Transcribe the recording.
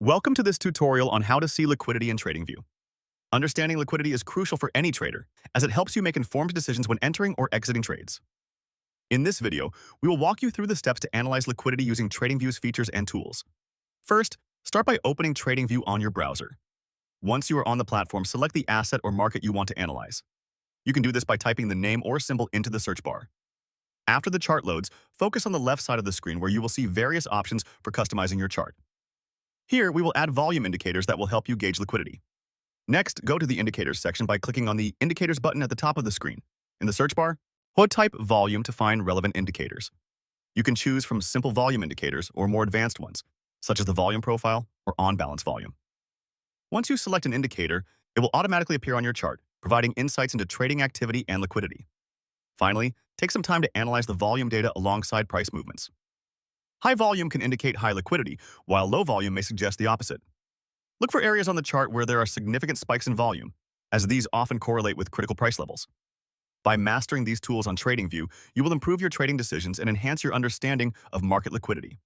Welcome to this tutorial on how to see liquidity in TradingView. Understanding liquidity is crucial for any trader, as it helps you make informed decisions when entering or exiting trades. In this video, we will walk you through the steps to analyze liquidity using TradingView's features and tools. First, start by opening TradingView on your browser. Once you are on the platform, select the asset or market you want to analyze. You can do this by typing the name or symbol into the search bar. After the chart loads, focus on the left side of the screen where you will see various options for customizing your chart. Here, we will add volume indicators that will help you gauge liquidity. Next, go to the Indicators section by clicking on the Indicators button at the top of the screen. In the search bar, type Volume to find relevant indicators. You can choose from simple volume indicators or more advanced ones, such as the volume profile or on-balance volume. Once you select an indicator, it will automatically appear on your chart, providing insights into trading activity and liquidity. Finally, take some time to analyze the volume data alongside price movements. High volume can indicate high liquidity, while low volume may suggest the opposite. Look for areas on the chart where there are significant spikes in volume, as these often correlate with critical price levels. By mastering these tools on TradingView, you will improve your trading decisions and enhance your understanding of market liquidity.